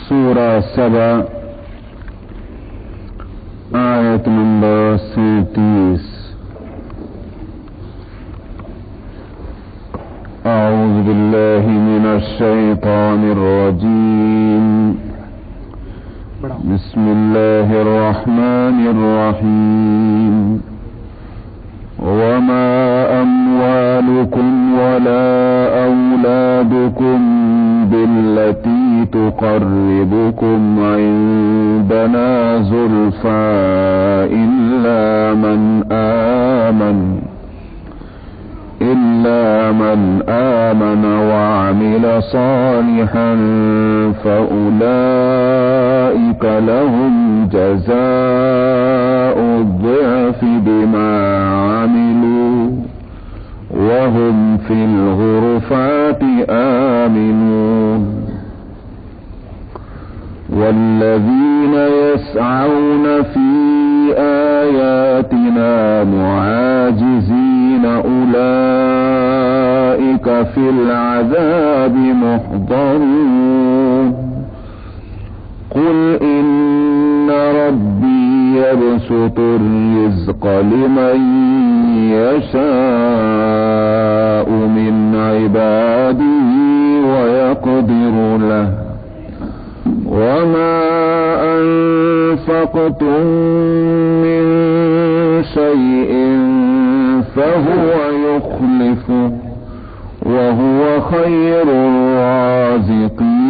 سورة 7 آية نمبر 37. أعوذ بالله من الشيطان الرجيم. بسم الله الرحمن الرحيم. وما أموالكم ولا أولادكم بالتي تقربكم عندنا زلفى إلا من آمن وعمل صالحا فأولئك لهم جزاء الضعف بما عملوا وهم في الغرفات آمنون. والذين يسعون في آياتنا معاجزين أولئك في العذاب محضرون. قل إن ربي يبسط الرزق لمن يشاء من عباده ويقدر له وما أنفقتم من شيء فهو يخلفه وهو خير الرازقين.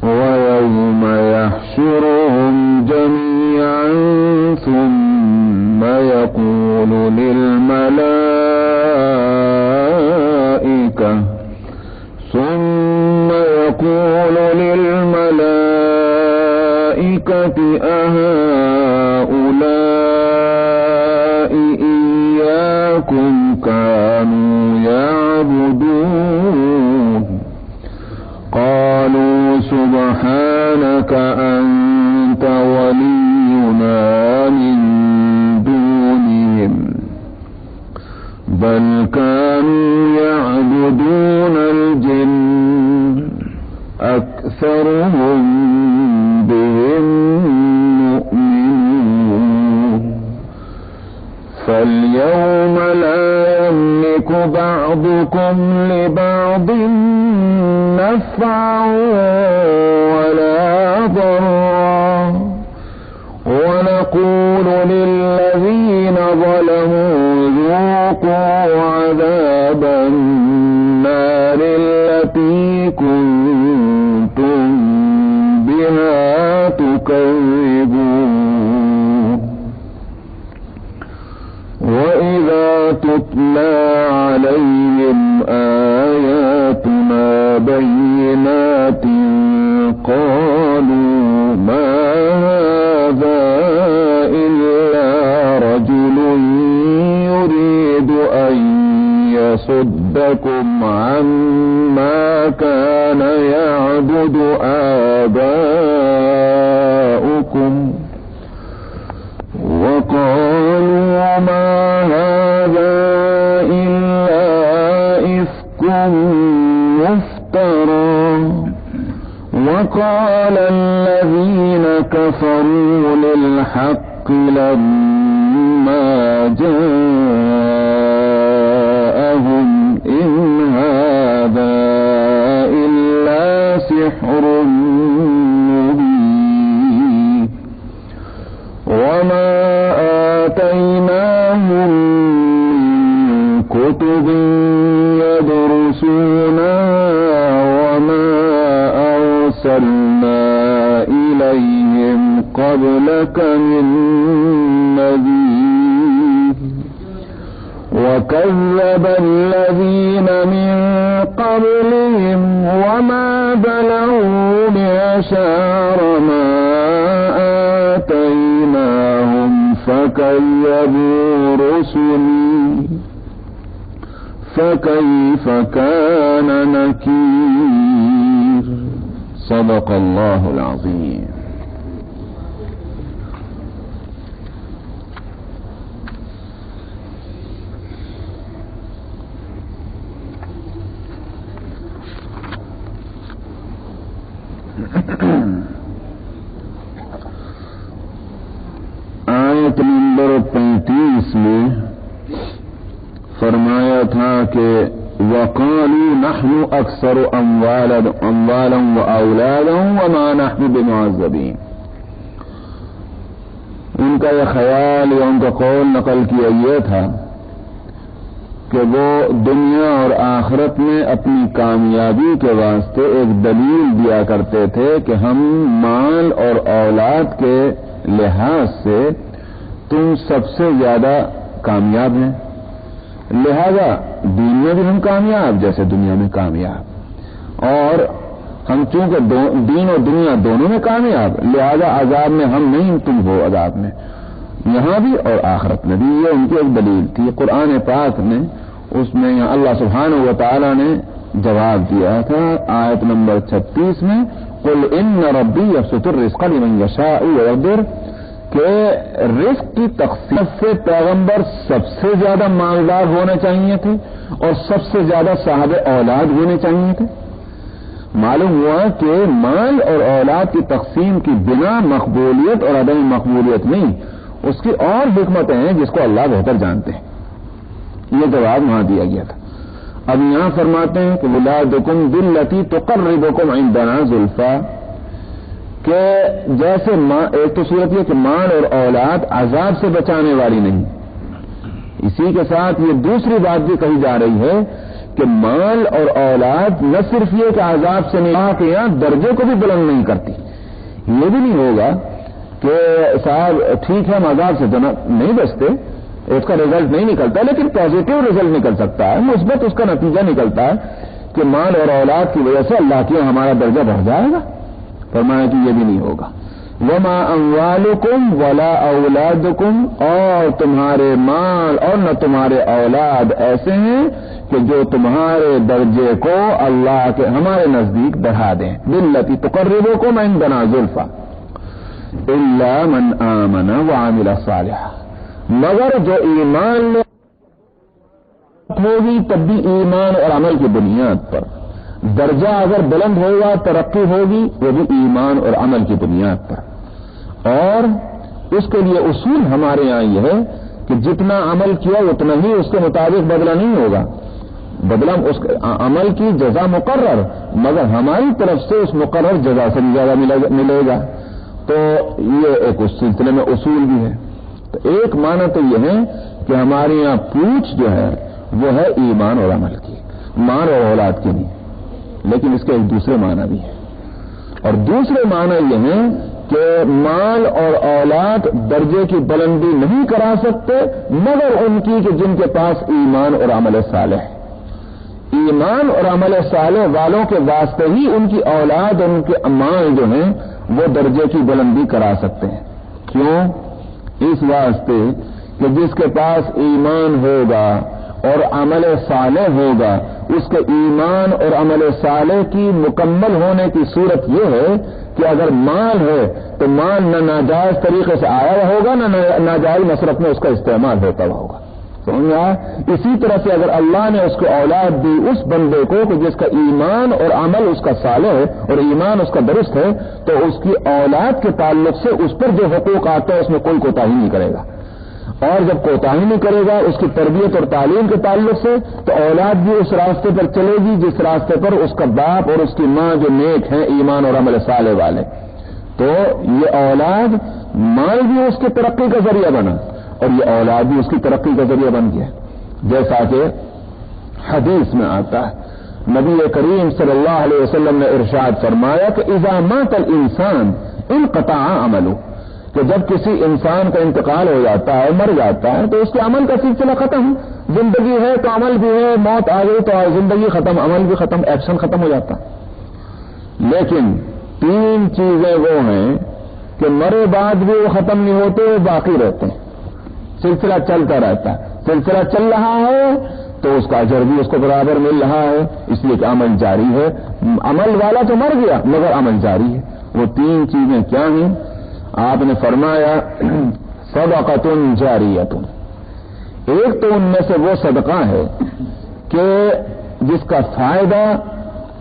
ويوم يحشرهم جميعا ثم يقول للملائكة أهؤلاء إياكم كانوا يعبدون؟ قالوا سبحانك أنت ولينا من دونهم بل كانوا يعبدون الجن أكثرهم بهم مؤمنون. فاليوم لا يملك بعضكم لبعض نفعا ولا ضرا ونقول للذين ظلموا ذوقوا عذاب النار التي كنتم بها تكذبون. وإذا تتلى عليهم آياتنا بينات قالوا ما هذا إلا رجل يريد أن يصدكم عما كان يعبد آباؤكم وقالوا ما هذا إلا إفك مفترى. وقال الذين كفروا للحق لما جاءهم إن هذا إلا سحر مبين. وما آتيناهم من كتب يدرسونها وما أرسلنا إليهم قبلك من نذير. وكذب الذين من قبلهم وما بلغوا معشار ما آتيناهم فكذبوا رسلي فكيف كان نكير. صدق الله العظيم. آیت نمبر 35 میں فرمایا تھا کہ وَقَالُوا نَحْنُ أَكْثَرُ أَمْوَالًا وَأَوْلَادًا وَمَا نَحْنُ بِمُعَذَّبِينَ. ان کا یہ خیال یا ان کا قول نقل کیا یہ تھا کہ وہ دنیا اور آخرت میں اپنی کامیابی کے واسطے ایک دلیل دیا کرتے تھے کہ ہم مال اور اولاد کے لحاظ سے تم سب سے زیادہ کامیاب ہیں، لہذا دین میں بھی ہم کامیاب جیسے دنیا میں کامیاب، اور ہم چونکہ دین اور دنیا دونوں میں کامیاب، لہذا عذاب میں ہم نہیں تم ہو عذاب میں، یہاں بھی اور آخرت میں بھی. یہ ان کی ایک دلیل تھی. قرآن پاک نے اس میں اللہ سبحانہ و تعالی نے جواب دیا تھا آیت نمبر 36 میں قل ان ربی یبسط الرزق لمن یشاء ویقدر، کہ رزق کی تقسیم سے پیغمبر سب سے زیادہ مالدار ہونے چاہیے تھے اور سب سے زیادہ صاحب اولاد ہونے چاہیے تھے. معلوم ہوا کہ مال اور اولاد کی تقسیم کی بنا مقبولیت اور عدم مقبولیت نہیں، اس کی اور حکمتیں ہیں جس کو اللہ بہتر جانتے ہیں. یہ جواب وہاں دیا گیا تھا. اب یہاں فرماتے ہیں کہ ولادکم باللتی تقربکم عندنا زلفا، کہ جیسے ایک تو صورت یہ کہ مال اور اولاد عذاب سے بچانے والی نہیں، اسی کے ساتھ یہ دوسری بات بھی کہی جا رہی ہے کہ مال اور اولاد نہ صرف یہ کہ عذاب سے نہیں کہ یہاں درجے کو بھی بلند نہیں کرتی. یہ بھی نہیں ہوگا کہ صاحب ٹھیک ہے ہم عذاب سے نہیں بچتے، اس کا رزلٹ نہیں نکلتا، لیکن پازیٹو رزلٹ نکل سکتا ہے، مثبت اس کا نتیجہ نکلتا ہے کہ مال اور اولاد کی وجہ سے اللہ کی ہمارا درجہ بڑھ جائے گا. فرمایا کہ یہ بھی نہیں ہوگا. وما اموالکم ولا اولادکم، اور تمہارے مال اور نہ تمہارے اولاد ایسے ہیں کہ جو تمہارے درجے کو اللہ کے ہمارے نزدیک بڑھا دیں. باللتی تقربکم عندنا زلفا الا من آمن وعمل صالحا، مگر جو ایمان لے ہوگی تب بھی ایمان اور عمل کی بنیاد پر. درجہ اگر بلند ہوگا ترقی ہوگی وہ بھی ایمان اور عمل کی بنیاد پر. اور اس کے لیے اصول ہمارے یہاں یہ ہے کہ جتنا عمل کیا اتنا ہی اس کے مطابق بدلہ نہیں ہوگا، بدلہ اس عمل کی جزا مقرر، مگر ہماری طرف سے اس مقرر جزا سے بھی زیادہ ملے گا. تو یہ ایک اس سلسلے میں اصول بھی ہے. تو ایک معنی تو یہ ہے کہ ہمارے یہاں پوچھ جو ہے وہ ہے ایمان اور عمل کی، مال اور اولاد کی نہیں. لیکن اس کے ایک دوسرے معنی بھی ہے، اور دوسرے معنی یہ ہے کہ مال اور اولاد درجے کی بلندی نہیں کرا سکتے مگر ان کی کہ جن کے پاس ایمان اور عمل صالح ہے. ایمان اور عمل صالح والوں کے واسطے ہی ان کی اولاد اور ان کے مال جو ہیں وہ درجے کی بلندی کرا سکتے ہیں. کیوں؟ اس واسطے کہ جس کے پاس ایمان ہوگا اور عمل صالح ہوگا، اس کے ایمان اور عمل صالح کی مکمل ہونے کی صورت یہ ہے کہ اگر مال ہے تو مال نہ ناجائز طریقے سے آیا ہوا ہوگا نہ ناجائز مصرف میں اس کا استعمال ہوتا ہوا ہوگا. سمجھا؟ اسی طرح سے اگر اللہ نے اس کو اولاد دی اس بندے کو کہ جس کا ایمان اور عمل اس کا صالح ہے اور ایمان اس کا درست ہے، تو اس کی اولاد کے تعلق سے اس پر جو حقوق آتے ہیں اس میں کوئی کوتاہی نہیں کرے گا. اور جب کوتاہی نہیں کرے گا اس کی تربیت اور تعلیم کے تعلق سے، تو اولاد بھی اس راستے پر چلے گی جس راستے پر اس کا باپ اور اس کی ماں جو نیک ہیں ایمان اور عمل صالح والے. تو یہ اولاد مال بھی اس کی ترقی کا ذریعہ بنا اور یہ اولاد بھی اس کی ترقی کا ذریعہ بن گیا. جیسا کہ حدیث میں آتا ہے، نبی کریم صلی اللہ علیہ وسلم نے ارشاد فرمایا کہ اذا مات الانسان انقطع عمله، کہ جب کسی انسان کا انتقال ہو جاتا ہے، مر جاتا ہے، تو اس کے عمل کا سلسلہ ختم. زندگی ہے تو عمل بھی ہے، موت آ گئی تو زندگی ختم، عمل بھی ختم، ایکشن ختم ہو جاتا. لیکن تین چیزیں وہ ہیں کہ مرے بعد بھی وہ ختم نہیں ہوتے، وہ باقی رہتے ہیں، سلسلہ چلتا رہتا ہے. سلسلہ چل رہا ہے تو اس کا اجر بھی اس کو برابر مل رہا ہے، اس لیے کہ عمل جاری ہے. عمل والا تو مر گیا مگر عمل جاری ہے. وہ تین چیزیں کیا ہیں؟ آپ نے فرمایا صدقۃ جاریۃ. ایک تو ان میں سے وہ صدقہ ہے کہ جس کا فائدہ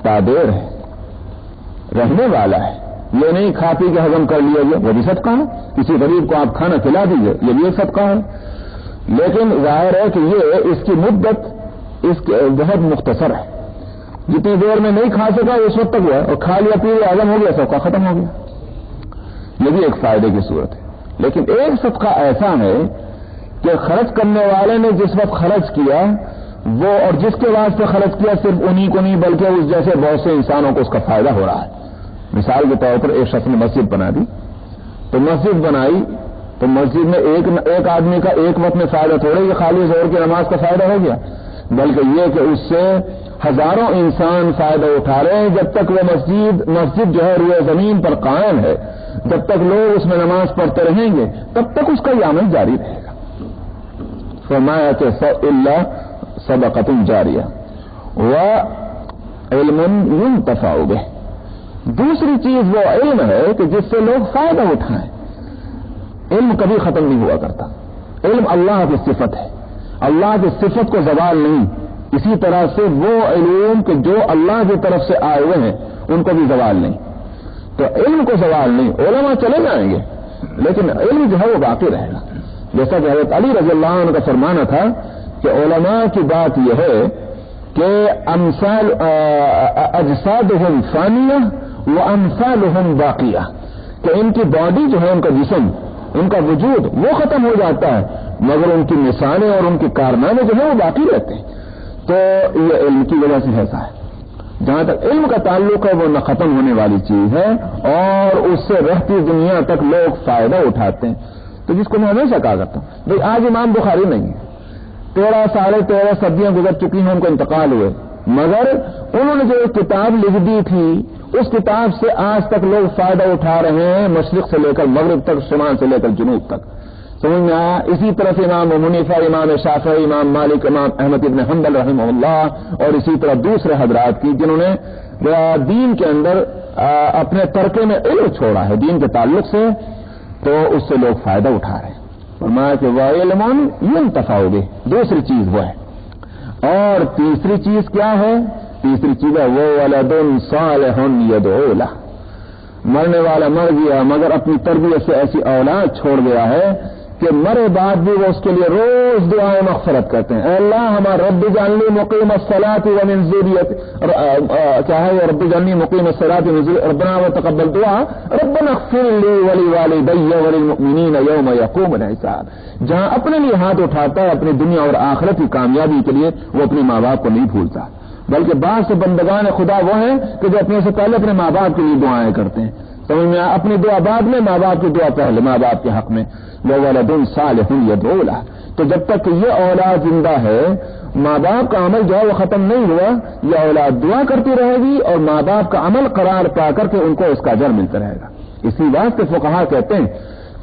تابیر ہے، رہنے والا ہے، یہ نہیں کھا پی کے ہضم کر لیا گیا، وہ بھی صدقہ ہے. کسی غریب کو آپ کھانا کھلا دیجیے، یہ بھی ایک صدقہ ہے. لیکن ظاہر ہے کہ یہ اس کی مدت اس کے بہت مختصر ہے. جتنی دیر میں نہیں کھا سکا اس وقت تک ہوا، اور کھا لیا پی لیا ہضم ہو گیا، صدقہ ختم ہو گیا. یہ بھی ایک فائدے کی صورت ہے. لیکن ایک صدقہ ایسا ہے کہ خرچ کرنے والے نے جس وقت خرچ کیا وہ، اور جس کے واسطے خرچ کیا، صرف انہی کو نہیں بلکہ اس جیسے بہت سے انسانوں کو اس کا فائدہ ہو رہا ہے. مثال کے طور پر ایک شخص نے مسجد بنا دی، تو مسجد بنائی تو مسجد میں ایک آدمی کا ایک وقت میں فائدہ تھوڑے کہ خالی ظہر کی نماز کا فائدہ ہو گیا، بلکہ یہ کہ اس سے ہزاروں انسان فائدہ اٹھا رہے ہیں. جب تک وہ مسجد جو ہے روئے زمین پر قائم ہے، جب تک لوگ اس میں نماز پڑھتے رہیں گے، تب تک اس کا یہ عمل جاری رہے گا. فرمایا کہ اللہ صدقۃ جاریہ وعلم ينتفع به. دوسری چیز وہ علم ہے کہ جس سے لوگ فائدہ اٹھائیں. علم کبھی ختم نہیں ہوا کرتا. علم اللہ کی صفت ہے، اللہ کی صفت کو زوال نہیں. اسی طرح سے وہ علوم کہ جو اللہ کی طرف سے آئے ہوئے ہیں ان کو بھی زوال نہیں. تو علم کو زوال نہیں. علماء چلے جائیں گے لیکن علم جو ہے وہ باقی رہے گا. جیسا کہ حضرت علی رضی اللہ عنہ کا فرمانا تھا کہ علماء کی بات یہ ہے کہ امثال اجسادہم فانیہ وامثالہم باقیہ، کہ ان کی باڈی جو ہے، ان کا جسم، ان کا وجود وہ ختم ہو جاتا ہے مگر ان کی مثالیں اور ان کے کارنامے جو ہیں وہ باقی رہتے ہیں. تو یہ علم کی وجہ سے ایسا ہے. جہاں تک علم کا تعلق ہے وہ نہ ختم ہونے والی چیز ہے اور اس سے رہتی دنیا تک لوگ فائدہ اٹھاتے ہیں. تو جس کو میں ہمیشہ کہا کرتا ہوں بھائی آج امام بخاری نہیں ہے، 13 صدیاں گزر چکی ہیں، ان کو انتقال ہوئے، مگر انہوں نے جو ایک کتاب لکھ دی تھی اس کتاب سے آج تک لوگ فائدہ اٹھا رہے ہیں، مشرق سے لے کر مغرب تک، شمال سے لے کر جنوب تک. سمجھ میں آیا؟ اسی طرح سے امام ابو حنیفہ، امام شافعی، امام مالک، امام احمد ابن حنبل رحمہ اللہ، اور اسی طرح دوسرے حضرات کی جنہوں نے دین کے اندر اپنے ترکے میں علم چھوڑا ہے دین کے تعلق سے، تو اس سے لوگ فائدہ اٹھا رہے ہیں. فرمایا کہ وَعِلْمٌ يُنْتَفَعُ بِهِ. دوسری چیز وہ ہے. اور تیسری چیز کیا ہے؟ تیسری چیز ہے وَوَلَدٌ صَالِحٌ يَدْعُو لَهُ. مرنے والا مر گیا مگر اپنی تربیت سے ایسی اولاد چھوڑ گیا ہے کہ مرے بعد بھی وہ اس کے لیے روز دعائیں مغفرت کرتے ہیں. اے اللہ ہمارا رب اجعلنی مقیم الصلاۃ ومن ذریتی، کیا ہے رب اجعلنی مقیم الصلاۃ ومن ذریتی ربنا وتقبل دعا ربنا اغفر لی ولوالدی وللمؤمنین یوم یقوم الحساب. جہاں اپنے لیے ہاتھ اٹھاتا ہے اپنی دنیا اور آخرت کی کامیابی کے لیے، وہ اپنے ماں باپ کو نہیں بھولتا. بلکہ بعض سے بندگان خدا وہ ہیں کہ جو اپنے سے پہلے اپنے ماں باپ کے لیے دعائیں کرتے ہیں. سمجھ میں اپنی دعا بعد میں، ماں باپ کی دعا پہلے، ماں باپ کے حق میں. وَوَلَدٌ صَالِحٌ يَدْعُو لَهُ. تو جب تک کہ یہ اولاد زندہ ہے، ماں باپ کا عمل جو ہے وہ ختم نہیں ہوا، یہ اولاد دعا کرتی رہے گی اور ماں باپ کا عمل قرار پا کر کے ان کو اس کا اجر ملتا رہے گا. اسی واسطے فقہا کہتے ہیں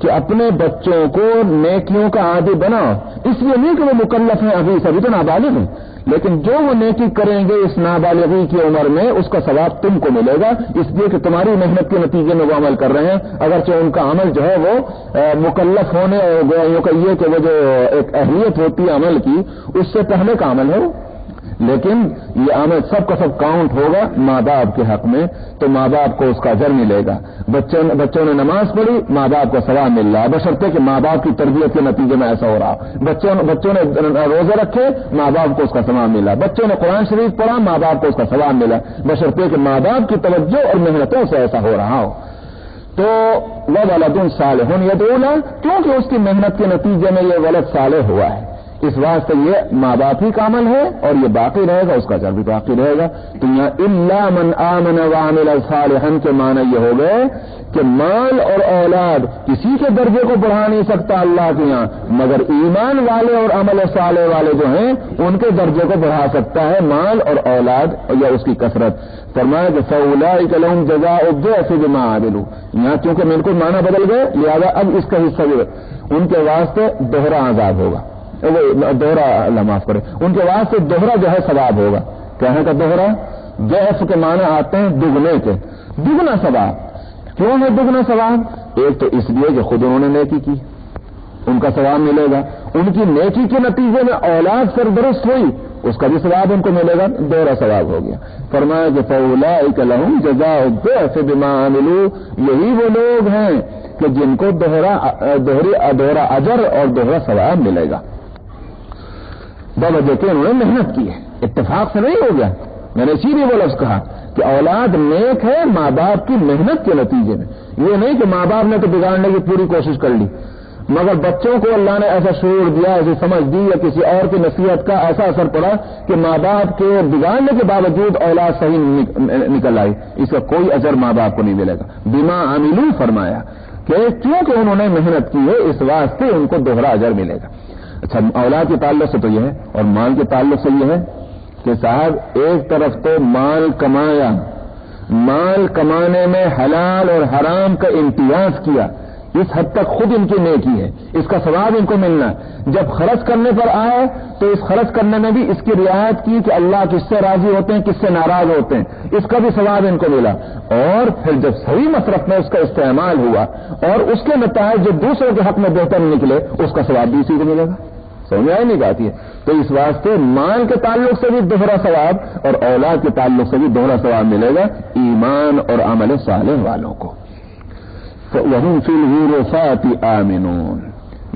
کہ اپنے بچوں کو نیکیوں کا عادی بناؤ. اس لیے نہیں کہ وہ مکلف ہیں، ابھی تو نابالغ ہیں، لیکن جو وہ نیکی کریں گے اس نابالغی کی عمر میں اس کا ثواب تم کو ملے گا، اس لیے کہ تمہاری محنت کے نتیجے میں وہ عمل کر رہے ہیں. اگرچہ ان کا عمل جو ہے وہ مکلف ہونے اور گویوں کا یہ کہ وہ جو ایک اہلیت ہوتی ہے عمل کی اس سے پہلے کا عمل ہے، لیکن یہ عمل سب کا سب کاؤنٹ ہوگا ماں باپ کے حق میں، تو ماں باپ کو اس کا اجر ملے گا. بچوں نے نماز پڑھی، ماں باپ کو ثواب مل رہا ہے، بشرطے کہ ماں باپ کی تربیت کے نتیجے میں ایسا ہو رہا. بچوں نے روزے رکھے، ماں باپ کو اس کا ثواب ملا. بچوں نے قرآن شریف پڑھا، ماں باپ کو اس کا ثواب ملا، بشرطے کہ ماں باپ کی توجہ اور محنتوں سے ایسا ہو رہا ہو. تو وَوَلَدٌ صَالِحٌ يَدْعُو لَهُ، کیونکہ اس کی محنت کے نتیجے میں یہ ولد صالح ہوا ہے، اس واسطے یہ ماں باپ ہی کا عمل ہے اور یہ باقی رہے گا، اس کا اجر بھی باقی رہے گا. تو یہاں الا من آمن وعمل صالحا کے معنی یہ ہو گئے کہ مال اور اولاد کسی کے درجے کو بڑھا نہیں سکتا اللہ کے یہاں، مگر ایمان والے اور عمل صالح والے جو ہیں ان کے درجے کو بڑھا سکتا ہے مال اور اولاد یا اس کی کثرت. فرمایا کہ فاولئک لهم جزاء الضعف بما عملوا. یہاں چونکہ بالکل معنی بدل گئے لہذا اب اس کا حصہ ان کے واسطے دوہرا عذاب ہوگا، دوہرا اللہ معاف کرے، ان کے واسطے دوہرا جو ہے ثواب ہوگا. کہنے کا دوہرا ضعف کے معنی آتے ہیں دگنے کے، دگنا ثواب. کیوں ہے دگنا ثواب؟ ایک تو اس لیے کہ خود انہوں نے نیکی کی، ان کا ثواب ملے گا. ان کی نیکی کے نتیجے میں اولاد سربرست ہوئی، اس کا بھی ثواب ان کو ملے گا، دوہرا ثواب ہو گیا۔ فرمایا کہ فَأُولَٰئِكَ لَهُمْ جَزَاءُ الضِّعْفِ بِمَا عَمِلُوا، یہی وہ لوگ ہیں کہ جن کو دوہرا اجر اور دوہرا ثواب ملے گا، بوجہ کہ انہوں نے محنت کی ہے۔ اتفاق سے نہیں ہو گیا، میں نے اسی لیے وہ لفظ کہا کہ اولاد نیک ہے ماں باپ کی محنت کے نتیجے میں، یہ نہیں کہ ماں باپ نے تو بگاڑنے کی پوری کوشش کر لی، مگر بچوں کو اللہ نے ایسا شعور دیا، ایسی سمجھ دی، یا کسی اور کی نصیحت کا ایسا اثر پڑا کہ ماں باپ کے بگاڑنے کے باوجود اولاد صحیح نکل آئی، اس کا کوئی اجر ماں باپ کو نہیں ملے گا۔ بما عملوا فرمایا کہ چونکہ انہوں نے محنت کی ہے اس واسطے ان کو دوہرا اجر ملے گا۔ اچھا، اولاد کے تعلق سے تو یہ ہے، اور مال کے تعلق سے یہ ہے کہ صاحب ایک طرف تو مال کمایا، مال کمانے میں حلال اور حرام کا امتیاز کیا، اس حد تک خود ان کی نیکی ہے، اس کا ثواب ان کو ملنا ہے۔ جب خرچ کرنے پر آئے تو اس خرچ کرنے میں بھی اس کی رعایت کی کہ اللہ کس سے راضی ہوتے ہیں، کس سے ناراض ہوتے ہیں، اس کا بھی ثواب ان کو ملا، اور پھر جب صحیح مصرف میں اس کا استعمال ہوا اور اس کے نتائج جو دوسروں کے حق میں بہتر نکلے، اس کا ثواب بھی اسی کو ملے گا۔ سمجھ آئی نہیں جاتی ہے؟ تو اس واسطے مال کے تعلق سے بھی دوہرا ثواب اور اولاد کے تعلق سے بھی دوہرا ثواب ملے گا ایمان اور عمل صالح والوں کو۔ وَهُمْ فِي الْغُرُفَاتِ آمِنُونَ،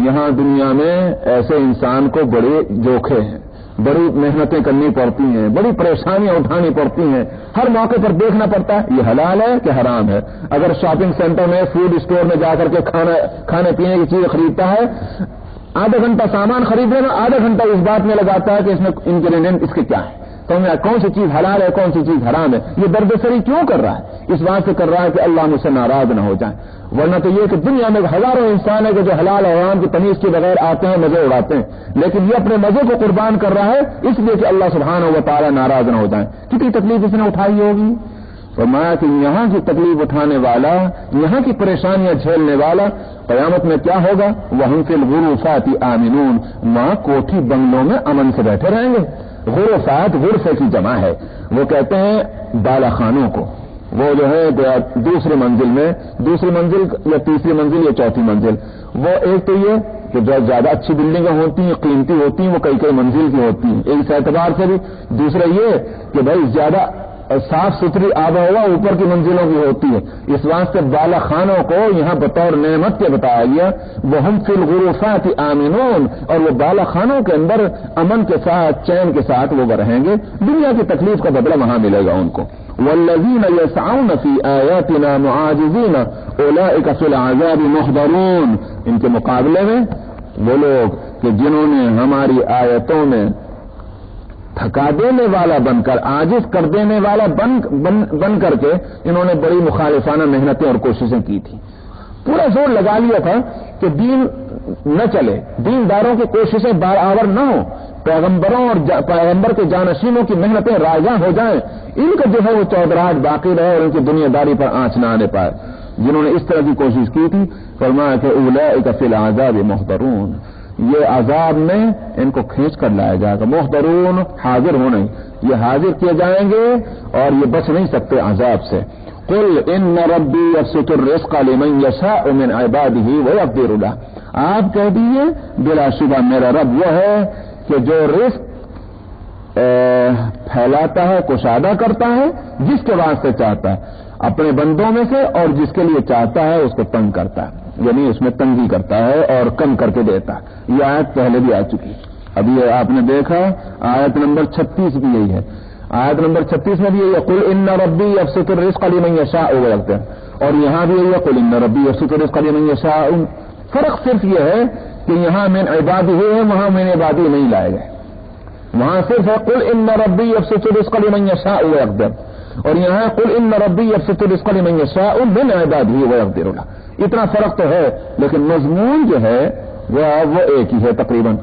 یہاں دنیا میں ایسے انسان کو بڑے جوکھے ہیں، بڑی محنتیں کرنی پڑتی ہیں، بڑی پریشانیاں اٹھانی پڑتی ہیں، ہر موقع پر دیکھنا پڑتا ہے یہ حلال ہے کہ حرام ہے۔ اگر شاپنگ سینٹر میں فوڈ اسٹور میں جا کر کے کھانے پینے کی چیز خریدتا ہے، آدھا گھنٹہ سامان خریدنے میں آدھا گھنٹہ اس بات میں لگاتا ہے کہ اس میں انگریڈینٹ اس کے کیا ہے، کون سی چیز حلال ہے کون سی چیز حرام ہے۔ یہ درد سری کیوں کر رہا ہے؟ اس بات سے کر رہا ہے کہ اللہ مجھ سے ناراض نہ ہو جائے، ورنہ تو یہ کہ دنیا میں ہزاروں انسان ہے کہ جو حلال اور حرام کی تمیز کے بغیر آتے ہیں، مزے اڑاتے ہیں، لیکن یہ اپنے مزے کو قربان کر رہا ہے اس لیے کہ اللہ سبحانہ و تعالی ناراض نہ ہو جائے۔ کتنی تکلیف اس نے اٹھائی ہوگی؟ فرمایا کہ یہاں کی تکلیف اٹھانے والا، یہاں کی پریشانیاں جھیلنے والا قیامت میں کیا ہوگا؟ وَهُمْ فِي الْغُرُفَاتِ آمِنُونَ، وہاں کوٹھی بنگلوں میں امن سے بیٹھے رہیں گے۔ غرفات غرفے کی جمع ہے، وہ کہتے ہیں بالا خانوں کو، وہ جو ہے دوسری منزل یا تیسری منزل یا چوتھی منزل، وہ ایک تو یہ کہ جو زیادہ اچھی بلڈنگیں ہوتی ہیں، قیمتی ہوتی ہیں، وہ کئی منزل کی ہوتی ہیں ایک اعتبار سے بھی، دوسرا یہ کہ بھائی زیادہ صاف ستھری آب و ہوا اوپر کی منزلوں کی ہوتی ہے، اس واسطے بالا خانوں کو یہاں بطور نعمت کے بتایا گیا۔ وَهُمْ فِي الْغُرُفَاتِ آمِنُونَ، اور وہ بالا خانوں کے اندر امن کے ساتھ چین کے ساتھ وہ رہیں گے، دنیا کی تکلیف کا بدلہ وہاں ملے گا ان کو۔ وَالَّذِينَ يَسْعَوْنَ فِي آيَاتِنَا مُعَاجِزِينَ أُولَٰئِكَ فِي الْعَذَابِ مُحْضَرُونَ، ان کے مقابلے میں وہ لوگ کہ جنہوں نے ہماری آیتوں میں تھکا دینے والا بن کر، عاجز کر دینے والا بن کر کے انہوں نے بڑی مخالفانہ محنتیں اور کوششیں کی تھی، پورا زور لگا لیا تھا کہ دین نہ چلے، دینداروں کی کوششیں بارآور نہ ہوں، پیغمبروں اور پیغمبر کے جانشینوں کی محنتیں رائگاں ہو جائیں، ان کا جو ہے وہ چودراہٹ باقی رہے اور ان کی دنیا داری پر آنچ نہ آنے پائے۔ جنہوں نے اس طرح کی کوشش کی تھی، فرمایا کہ اولئک فی العذاب محضرون، یہ عذاب میں ان کو کھینچ کر لایا جائے گا۔ محضرون حاضر ہونے، یہ حاضر کیے جائیں گے اور یہ بچ نہیں سکتے عذاب سے۔ قل ان ربی یبسط الرزق لمن یشاء من عباده ویقدر له، آپ کہہ دیجیے بلا شبہ میرا رب وہ ہے کہ جو رزق پھیلاتا ہے، کشادہ کرتا ہے جس کے واسطے چاہتا ہے اپنے بندوں میں سے، اور جس کے لیے چاہتا ہے اس کو تنگ کرتا ہے، یعنی اس میں تنگی کرتا ہے اور کم کر کے دیتا ہے۔ یہ آیت پہلے بھی آ چکی، اب یہ آپ نے دیکھا آیت نمبر 36 بھی یہی ہے، آیت نمبر 36 میں بھی یہی ہے، قل ان ربی یبسط الرزق لمن یشاء ویقدر، اور یہاں بھی یہی ہے قل ان ربی یبسط الرزق لمن یشاء۔ فرق صرف یہ ہے کہ یہاں من عبادہ ہے، وہاں من عبادی نہیں لائے گئے، وہاں صرف ہے قل ان ربی یبسط الرزق لمن یشاء ویقدر، اور یہاں قل ان ربی یبسط الرزق لمن یشاء من عباده ویقدر له۔ اتنا فرق تو ہے، لیکن مضمون جو ہے وہ ایک ہی ہے تقریباً۔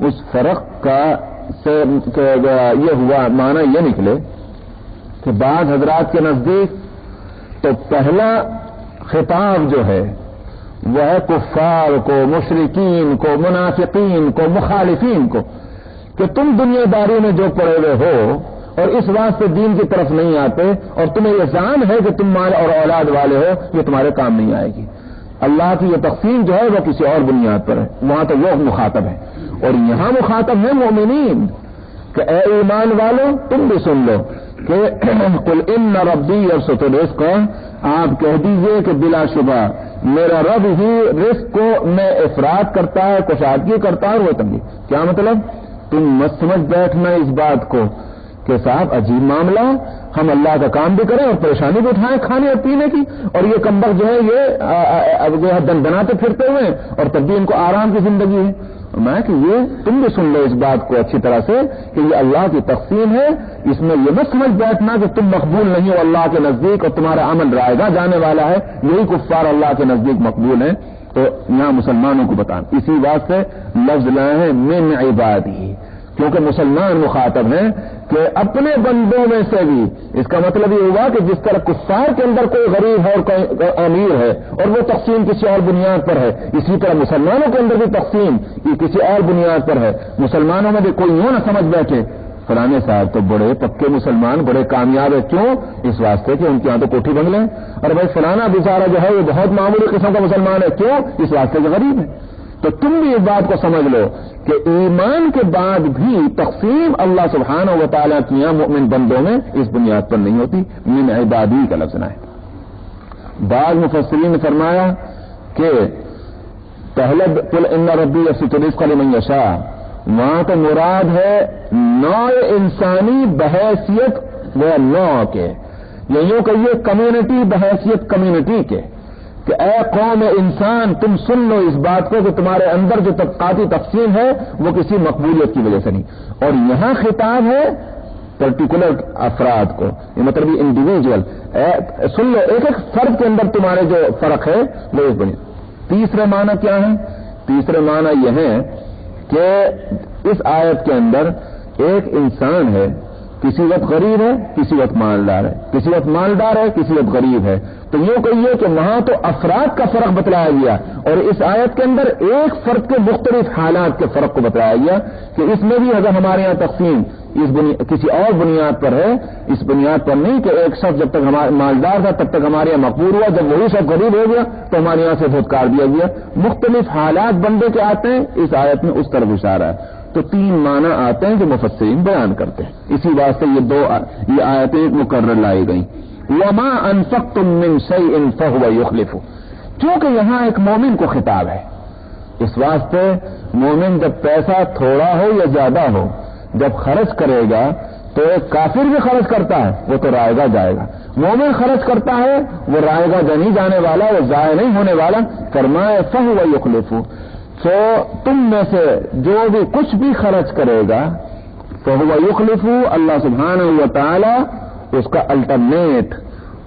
اس فرق کا سے یہ ہوا معنی یہ نکلے کہ بعض حضرات کے نزدیک تو پہلا خطاب جو ہے وہ ہے کفار کو، مشرکین کو، منافقین کو، مخالفین کو، کہ تم دنیا داری میں جو پڑے ہوئے ہو اور اس واسطے دین کی طرف نہیں آتے، اور تمہیں یہ ذہن ہے کہ تم مال اور اولاد والے ہو، یہ تمہارے کام نہیں آئے گی۔ اللہ کی یہ تقسیم جو ہے وہ کسی اور بنیاد پر ہے، وہاں تو وہ مخاطب ہے، اور یہاں مخاطب ہے مومنین کہ اے ایمان والو تم بھی سن لو کہ قل ان ربی یبسط الرزق، آپ کہہ دیجئے کہ بلا شبہ میرا رب ہی رزق کو میں افراد کرتا ہے، کشادگی کرتا ہے اور وہ تنگی۔ کیا مطلب؟ تم مت سمجھ بیٹھنا اس بات کو کہ صاحب عجیب معاملہ، ہم اللہ کا کام بھی کریں اور پریشانی بھی اٹھائیں کھانے اور پینے کی، اور یہ کمبخت جو ہے یہ دن بناتے پھرتے ہوئے اور تب بھی ان کو آرام کی زندگی ہے۔ میں کہ یہ تم بھی سن لو اس بات کو اچھی طرح سے کہ یہ اللہ کی تقسیم ہے، اس میں یہ مت سمجھ بیٹھنا کہ تم مقبول نہیں ہو اللہ کے نزدیک اور تمہارا عمل رائے گا جانے والا ہے، یہی کفار اللہ کے نزدیک مقبول ہیں۔ تو یہاں مسلمانوں کو بتانا، اسی بات سے لفظ لائے ہیں من عبادی، کیونکہ مسلمان مخاطب ہیں کہ اپنے بندوں میں سے بھی، اس کا مطلب یہ ہوا کہ جس طرح کفار کے اندر کوئی غریب ہے اور کوئی امیر ہے اور وہ تقسیم کسی اور بنیاد پر ہے، اسی طرح مسلمانوں کے اندر بھی تقسیم کسی اور بنیاد پر ہے۔ مسلمانوں میں بھی کوئی یوں نہ سمجھ بیٹھے فلانے صاحب تو بڑے پکے مسلمان، بڑے کامیاب ہے، کیوں؟ اس واسطے کہ ان کے یہاں تو کوٹھی بنگلے ہیں، اور بھائی فلانا بیچارہ جو ہے وہ بہت معمولی قسم کا مسلمان ہے، کیوں؟ اس واسطے کہ غریب ہے۔ تو تم بھی اس بات کو سمجھ لو کہ ایمان کے بعد بھی تقسیم اللہ سبحانہ و تعالیٰ کی یہاں مؤمن بندوں میں اس بنیاد پر نہیں ہوتی، من عبادی کا لفظ نہ ہے۔ بعض مفسرین نے فرمایا کہ پہلے قل ان ربی یبسط الرزق لمن یشاء، وہاں تو مراد ہے نوع انسانی بحیثیت وہ نوع کے، یا یوں کہیے کمیونٹی بحیثیت کمیونٹی کے، کہ اے قوم انسان تم سن لو اس بات کو کہ تمہارے اندر جو طبقاتی تقسیم ہے وہ کسی مقبولیت کی وجہ سے نہیں، اور یہاں خطاب ہے پرٹیکولر افراد کو، یہ مطلب یہ انڈیویجول، سن لو ایک ایک فرد کے اندر تمہارے جو فرق ہے وہ اس بنی۔ تیسرے معنی کیا ہے؟ تیسرے معنی یہ ہے کہ اس آیت کے اندر ایک انسان ہے، کسی وقت غریب ہے، کسی وقت مالدار ہے، کسی وقت مالدار ہے، کسی وقت غریب ہے، تو یوں کہیے کہ وہاں تو افراد کا فرق بتلایا گیا، اور اس آیت کے اندر ایک فرد کے مختلف حالات کے فرق کو بتلایا گیا کہ اس میں بھی اگر ہمارے یہاں تقسیم کسی اور بنیاد پر ہے، اس بنیاد پر نہیں کہ ایک شخص جب تک مالدار تھا تب تک ہمارے یہاں مقبول ہوا، جب وہی شخص غریب ہو گیا تو ہمارے یہاں سے دھتکار دیا گیا، مختلف حالات بندے کے آتے ہیں، اس آیت میں اس طرف اشارہ ہے۔ تو تین معنی آتے ہیں جو مفسرین بیان کرتے ہیں، اسی واسطے یہ آیتیں مقرر لائی گئیں۔ وما انفقتم من شيء فهو يخلفه، چونکہ یہاں ایک مومن کو خطاب ہے، اس واسطے مومن جب پیسہ تھوڑا ہو یا زیادہ ہو جب خرچ کرے گا تو ایک کافر بھی خرچ کرتا ہے وہ تو رائے گا جائے گا، مومن خرچ کرتا ہے وہ رائے گا نہیں جانے والا، وہ ضائع نہیں ہونے والا۔ فرمائے فهو يخلفه، تو تم میں سے جو بھی کچھ بھی خرچ کرے گا فهو يخلفه، اللہ سبحانہ و تعالی اس کا الٹرنیٹ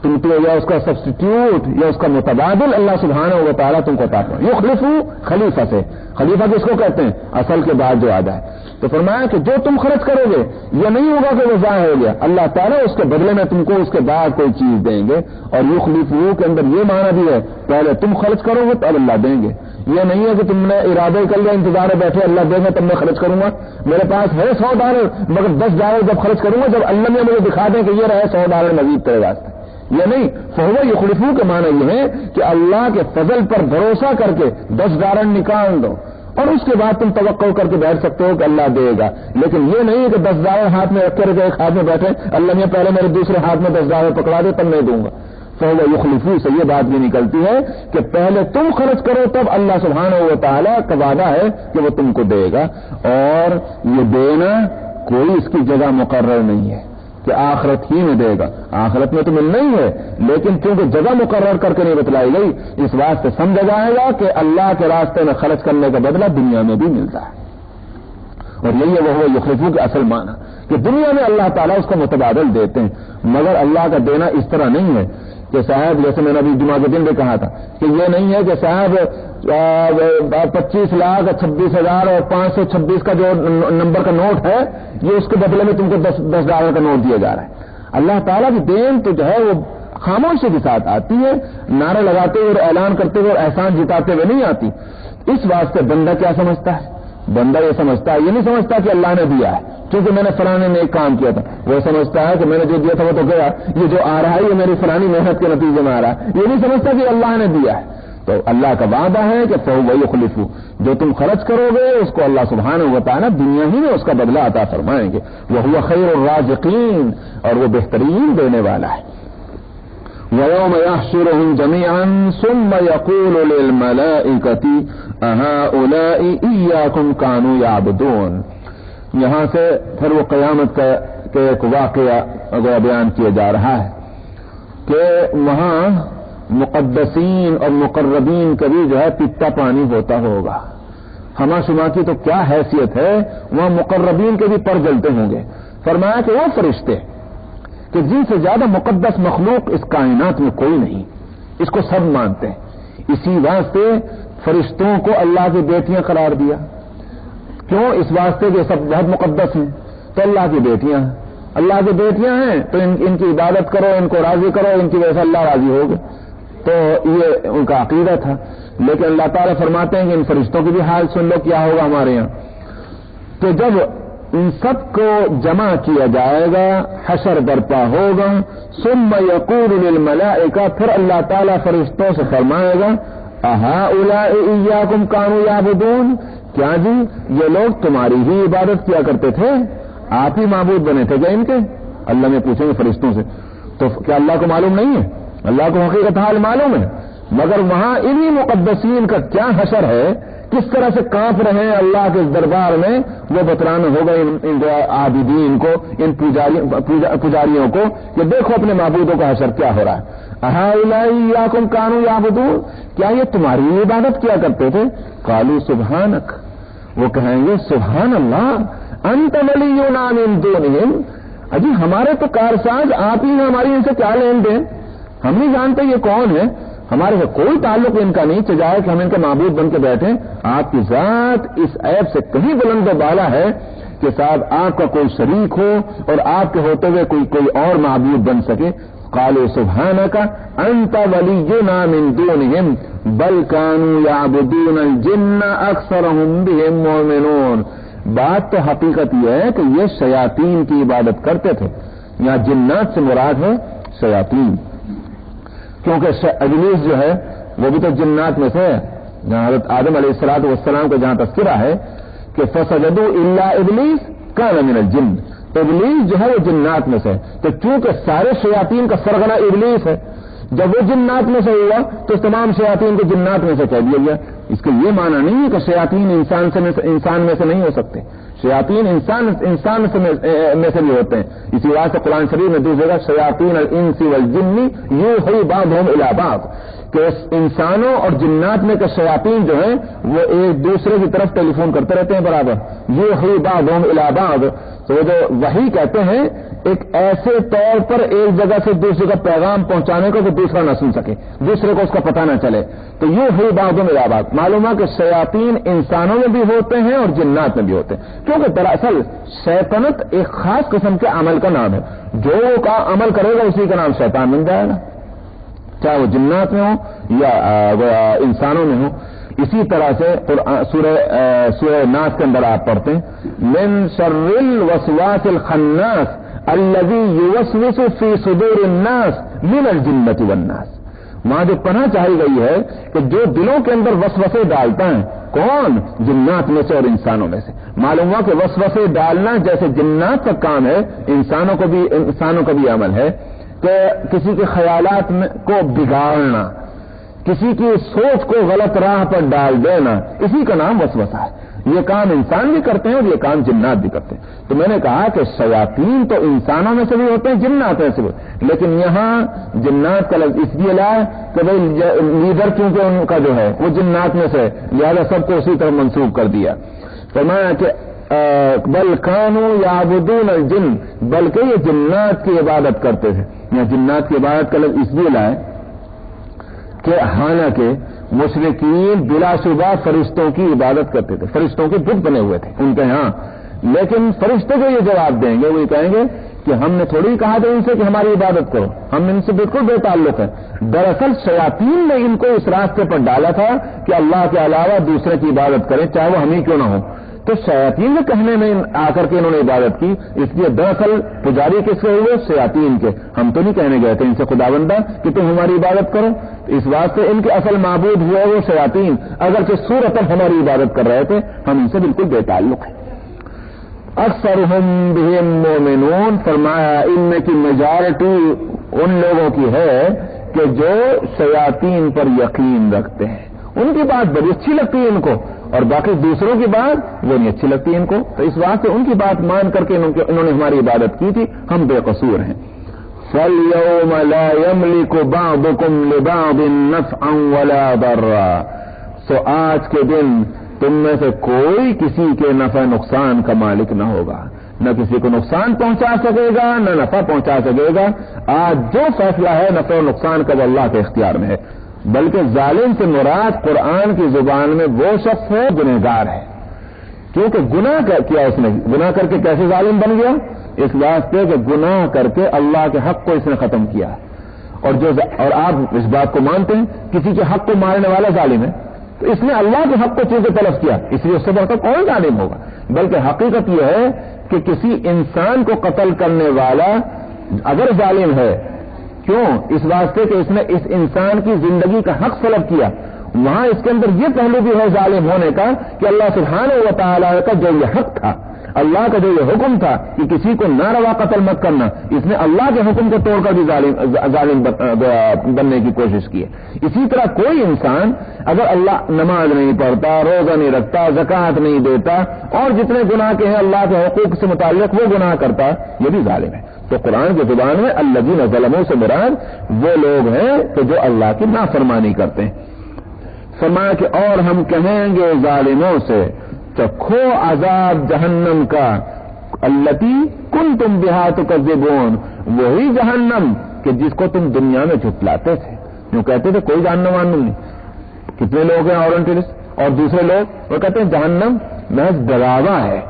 تم تو یا اس کا سبسٹیٹیوٹ یا اس کا متبادل اللہ سبحانہ و تعالیٰ تم کو عطا فرمائے۔ یخلفو خلیفہ سے، خلیفہ کس کو کہتے ہیں؟ اصل کے بعد جو آدھا ہے۔ تو فرمایا کہ جو تم خرچ کرو گے یہ نہیں ہوگا کہ وہ ضائع ہو گیا، اللہ تعالیٰ اس کے بدلے میں تم کو اس کے بعد کوئی چیز دیں گے۔ اور یخلفو کے اندر یہ معنی بھی ہے پہلے تم خرچ کرو گے تو اللہ دیں گے، یہ نہیں ہے کہ تم نے ارادہ کر لیا انتظار میں بیٹھے اللہ دے گا تب میں خرچ کروں گا، میرے پاس ہے $100 مگر $10 جب خرچ کروں گا جب اللہ نے مجھے دکھا دیں کہ یہ رہے $100 مزید تیرے واسطے، یہ نہیں۔ فہو یخلفو کے معنی یہ ہے کہ اللہ کے فضل پر بھروسہ کر کے $10 نکال دو اور اس کے بعد تم توقع کر کے بیٹھ سکتے ہو کہ اللہ دے گا، لیکن یہ نہیں کہ $10 ہاتھ میں رکھ کے ایک ہاتھ میں بیٹھے اللہ نے پہلے میرے دوسرے ہاتھ میں $10 پکڑا دے تب میں دوں گا۔ فہو یخلفو سے یہ بات بھی نکلتی ہے کہ پہلے تم خرچ کرو تب اللہ سبحانہ و تعالیٰ کا وعدہ ہے کہ وہ تم کو دے گا، اور یہ دینا کوئی اس کی جگہ مقرر نہیں ہے کہ آخرت ہی میں دے گا، آخرت میں تو ملنا ہی ہے، لیکن کیونکہ جگہ مقرر کر کے نہیں بتلائی گئی اس واسطے سمجھا جائے گا کہ اللہ کے راستے میں خرچ کرنے کا بدلہ دنیا میں بھی ملتا ہے، اور یہی ہے وہ یخلفو کے اصل معنی کہ دنیا میں اللہ تعالیٰ اس کو متبادل دیتے ہیں، مگر اللہ کا دینا اس طرح نہیں ہے کہ صاحب جیسے میں نے ابھی جمعہ کے دن بھی کہا تھا کہ یہ نہیں ہے کہ صاحب 25,26,000 اور 526 کا جو نمبر کا نوٹ ہے یہ اس کے بدلے میں تم کو $10 کا نوٹ دیا جا رہا ہے۔ اللہ تعالیٰ کی دین تو جو ہے وہ خاموشی کے ساتھ آتی ہے، نعرے لگاتے ہوئے اور اعلان کرتے ہوئے اور احسان جتاتے ہوئے نہیں آتی۔ اس واسطے بندہ کیا سمجھتا ہے؟ بندہ یہ سمجھتا ہے، یہ نہیں سمجھتا کہ اللہ نے دیا ہے کیونکہ میں نے فلانے نے ایک کام کیا تھا، وہ سمجھتا ہے کہ میں نے جو دیا تھا وہ تو گیا، یہ جو آ رہا ہے یہ میری فلانی محنت کے نتیجے میں آ رہا ہے، یہ نہیں سمجھتا کہ اللہ نے دیا ہے۔ تو اللہ کا وعدہ ہے کہ فَهُوَ يُخْلِفُ، جو تم خرچ کرو گے اس کو اللہ سبحانہ و تعالیٰ دنیا ہی میں اس کا بدلہ عطا فرمائیں گے. وَهُوَ خَيْرُ الرَّازِقِينَ، اور وہ بہترین دینے والا ہے. وَيَوْمَ يَحْشُرُهُمْ جَمِيعًا ثُمَّ يَقُولُ لِلْمَلَائِكَةِ أَهَؤُلَاءِ إِيَّاكُمْ كَانُوا يَعْبُدُونَ. یہاں سے پھر وہ قیامت کا ایک واقعہ بیان کیا جا رہا ہے کہ وہاں مقدسین اور مقربین کا بھی جو ہے پیتا پانی ہوتا ہوگا. ہما شما کی تو کیا حیثیت ہے، وہاں مقربین کے بھی پر جلتے ہوں گے. فرمایا کہ وہ فرشتے کہ جن سے زیادہ مقدس مخلوق اس کائنات میں کوئی نہیں، اس کو سب مانتے ہیں. اسی واسطے فرشتوں کو اللہ کی بیٹیاں قرار دیا. کیوں؟ اس واسطے کہ سب بہت مقدس ہیں تو اللہ کی بیٹیاں ہیں. اللہ کی بیٹیاں ہیں تو ان کی عبادت کرو، ان کو راضی کرو، ان کی وجہ سے اللہ راضی ہوگا. تو یہ ان کا عقیدہ تھا. لیکن اللہ تعالیٰ فرماتے ہیں کہ ان فرشتوں کی بھی حال سن لو کیا ہوگا ہمارے یہاں. تو جب ان سب کو جمع کیا جائے گا، حشر برپا ہوگا، ثم یقول للملائکہ، پھر اللہ تعالیٰ فرشتوں سے فرمائے گا اہؤلاء ایاکم کانوا یعبدون، کیا جی یہ لوگ تمہاری ہی عبادت کیا کرتے تھے؟ آپ ہی معبود بنے تھے کیا ان کے؟ اللہ نے پوچھیں گے فرشتوں سے. تو کیا اللہ کو معلوم نہیں ہے؟ اللہ کو حقیقت حال معلوم ہے، مگر وہاں انہی مقدسین کا کیا حشر ہے، کس طرح سے کانپ رہے ہیں اللہ کے دربار میں، وہ بتلانا ہوگا ان عابدین کو، ان پجاریوں کو کہ دیکھو اپنے معبودوں کا حشر کیا ہو رہا ہے. اہؤلاء ایاکم کانوا یعبدون، کیا یہ تمہاری عبادت کیا کرتے تھے؟ قالوا سبحانک، وہ کہیں گے سبحان اللہ، انت ولینا من دونہم، اجی ہمارے تو کارساز آپ ہی ہیں، ہماری ان سے کیا لین دین، ہم نہیں جانتے یہ کون ہے، ہمارے سے کوئی تعلق ان کا نہیں چاہے کہ ہم ان کے معبود بن کے بیٹھیں. آپ کی ذات اس عیب سے کہیں بلند و بالا ہے کہ صاحب آپ کا کوئی شریک ہو اور آپ کے ہوتے ہوئے کوئی اور معبود بن سکے. قالوا سبحانک انت ولینا من دونہم بل کانوا یعبدون الجن اکثرهم بهم مؤمنون. بات تو حقیقت یہ ہے کہ یہ شیاطین کی عبادت کرتے تھے. یہاں جنات سے مراد ہے شیاطین، کیونکہ ابلیس جو ہے وہ بھی تو جنات میں سے ہے. جہاں حضرت آدم علیہ السلام کا جہاں تذکرہ ہے کہ فسجدوا الا ابلیس کان من الجن، ابلیس جو ہے وہ جنات میں سے ہے. تو چونکہ سارے شیاطین کا سرغنہ ابلیس ہے، جب وہ جنات میں سے ہوا تو تمام شیاطین کو جنات میں سے کہہ دیا گیا. اس کا یہ معنی نہیں ہے کہ شیاطین انسان میں سے نہیں ہو سکتے، شیاطین انسان میں سے بھی ہوتے ہیں. اسی واسطے قرآن شریف میں دوسری جگہ شیاطین الانس والجن یوحی بعضهم الی بعض، کہ انسانوں اور جنات میں کے شیاطین جو ہیں وہ ایک دوسرے کی طرف ٹیلی فون کرتے رہتے ہیں برابر. یوحی بعضهم الی بعض، تو وہ جو وحی کہتے ہیں ایک ایسے طور پر ایک جگہ سے دوسرے کا پیغام پہنچانے کو کہ دوسرا نہ سن سکے، دوسرے کو اس کا پتہ نہ چلے. تو یوحی بعضهم الی بعض، معلوم ہے کہ شیاطین انسانوں میں بھی ہوتے ہیں اور جنات میں بھی ہوتے ہیں. کیونکہ دراصل شیطنت ایک خاص قسم کے عمل کا نام ہے، جو کا عمل کرے گا اسی کا نام شیطان بن جائے گا، چاہے وہ جنات میں ہو یا انسانوں میں ہو. اسی طرح سے سورہ ناس کے اندر آپ پڑھتے ہیں من شر الوسواس الخناس الذي يوسوس في صدور الناس من الجنة والناس. وہاں جو پناہ چاہی گئی ہے کہ جو دلوں کے اندر وسوسے ڈالتا ہے، کون؟ جنات میں سے اور انسانوں میں سے. معلوم ہوا کہ وسوسے ڈالنا جیسے جنات کا کام ہے، انسانوں کا بھی عمل ہے کہ کسی کے خیالات کو بگاڑنا، کسی کی سوچ کو غلط راہ پر ڈال دینا، اسی کا نام وسوسہ ہے. یہ کام انسان بھی کرتے ہیں اور یہ کام جنات بھی کرتے ہیں. تو میں نے کہا کہ شیاطین تو انسانوں میں سے بھی ہوتے ہیں، جنات میں سے بھی، لیکن یہاں جنات کا لفظ اس لیے لایا کہ بھائی لیڈر کیونکہ ان کا جو ہے وہ جنات میں سے، لہذا سب کو اسی طرح منسوب کر دیا. فرمایا کہ بل کانوا یعبدون الجن، بلکہ یہ جنات کی عبادت کرتے تھے. یہاں جنات کی عبادت کا لفظ اس لیے لائے کہ حالانکہ مشرکین بلا شبہ فرشتوں کی عبادت کرتے تھے، فرشتوں کے بت بنے ہوئے تھے ان کے ہاں. لیکن فرشتے کو یہ جواب دیں گے، وہ یہ کہیں گے کہ ہم نے تھوڑی کہا تھا ان سے کہ ہماری عبادت کرو، ہم ان سے بالکل بے تعلق ہیں. دراصل شیاطین نے ان کو اس راستے پر ڈالا تھا کہ اللہ کے علاوہ دوسرے کی عبادت کریں، چاہے وہ ہم ہی کیوں نہ ہو. تو شیاطین کے کہنے میں آ کر کے انہوں نے عبادت کی، اس لیے دراصل پجاری کس کے ہوئے؟ شیاطین کے. ہم تو نہیں کہنے گئے تھے ان سے خدا بندہ کہ تم ہماری عبادت کرو، اس بات سے ان کے اصل معبود ہوئے وہ شیاطین، اگرچہ صورتاً ہماری عبادت کر رہے تھے، ہم ان سے بالکل بے تعلق ہیں. اکثرهم بهم مومنون، فرمایا ان میں کی میجارٹی ان لوگوں کی ہے کہ جو شیاطین پر یقین رکھتے ہیں. ان کی بات بڑی اچھی لگتی ہے ان کو، اور باقی دوسروں کی بات وہ نہیں اچھی لگتی ان کو، تو اس بات سے ان کی بات مان کر کے انہوں نے ہماری عبادت کی تھی، ہم بے قصور ہیں. فَالْيَوْمَ لَا يَمْلِكُ بَعْضُكُمْ لِبَعْضٍ نَفْعًا وَلَا ضَرًّا، سو آج کے دن تم میں سے کوئی کسی کے نفع نقصان کا مالک نہ ہوگا، نہ کسی کو نقصان پہنچا سکے گا نہ نفع پہنچا سکے گا. آج جو فیصلہ ہے نفع و نقصان کا وہ اللہ کے اختیار میں ہے. بلکہ ظالم سے مراد قرآن کی زبان میں وہ شخص ہے گنہگار ہے، کیونکہ گناہ کیا اس نے، گناہ کر کے کیسے ظالم بن گیا؟ اس واسطے کہ گناہ کر کے اللہ کے حق کو اس نے ختم کیا. اور آپ اس بات کو مانتے ہیں کسی کے حق کو مارنے والا ظالم ہے، تو اس نے اللہ کے حق کو چیزیں تلف کیا، اس لیے اس سے بڑھ کر کون ظالم ہوگا؟ بلکہ حقیقت یہ ہے کہ کسی انسان کو قتل کرنے والا اگر ظالم ہے، کیوں؟ اس واسطے کہ اس نے اس انسان کی زندگی کا حق سلب کیا، وہاں اس کے اندر یہ پہلو بھی ہے ظالم ہونے کا کہ اللہ سبحانہ و تعالی کا جو یہ حق تھا، اللہ کا جو یہ حکم تھا کہ کسی کو ناروا قتل مت کرنا، اس نے اللہ کے حکم کو توڑ کر بھی ظالم بننے کی کوشش کی ہے. اسی طرح کوئی انسان اگر اللہ نماز نہیں پڑھتا، روزہ نہیں رکھتا، زکوٰۃ نہیں دیتا، اور جتنے گناہ کے ہیں اللہ کے حقوق سے متعلق وہ گناہ کرتا، یہ بھی ظالم ہے. تو قرآن کی زبان میں الذین ظلموا سے مراد وہ لوگ ہیں کہ جو اللہ کی نافرمانی کرتے ہیں. فرمایا کہ اور ہم کہیں گے ظالموں سے چکھو عذاب جہنم کا، التی کنتم بہا تکذبون، وہی جہنم کہ جس کو تم دنیا میں جھٹلاتے تھے. جو کہتے تھے کوئی جہنم وانم نہیں. کتنے لوگ ہیں اورینٹلسٹ اور دوسرے لوگ وہ کہتے ہیں جہنم محض ڈراوا ہے،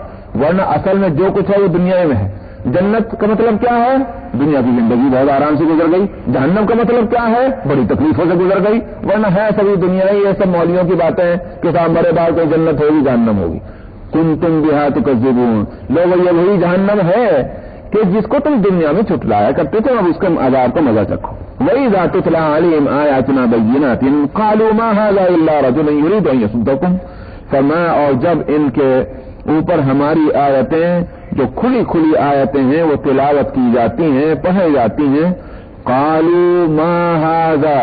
ورنہ اصل میں جو کچھ ہے وہ دنیا میں ہے. جنت کا مطلب کیا ہے؟ دنیا کی زندگی بہت آرام سے گزر گئی. جہنم کا مطلب کیا ہے؟ بڑی تکلیفوں سے گزر گئی. ورنہ ہے سبھی دنیا ہی، یہ سب مولویوں کی باتیں ہیں کہ صاحب مرے بعد کوئی جنت ہوگی جہنم ہوگی. کنتم بہا تکذبون، لوگ یہ وہی جہنم ہے کہ جس کو تم دنیا میں چھٹلایا کرتے تھے، اب اس کے عذاب کا مزہ چکھو. وَإِذَا تُتْلَىٰ عَلَيْهِمْ آيَاتُنَا بَيِّنَاتٍ قَالُوا مَا هَٰذَا إِلَّا رَجُلٌ يُرِيدُ أَن يَصُدَّكُمْ. فرمایا اور جب ان کے اوپر ہماری آیتیں جو کھلی کھلی آیتیں ہیں وہ تلاوت کی جاتی ہیں، پڑھی جاتی ہیں، قالوا ما هذا،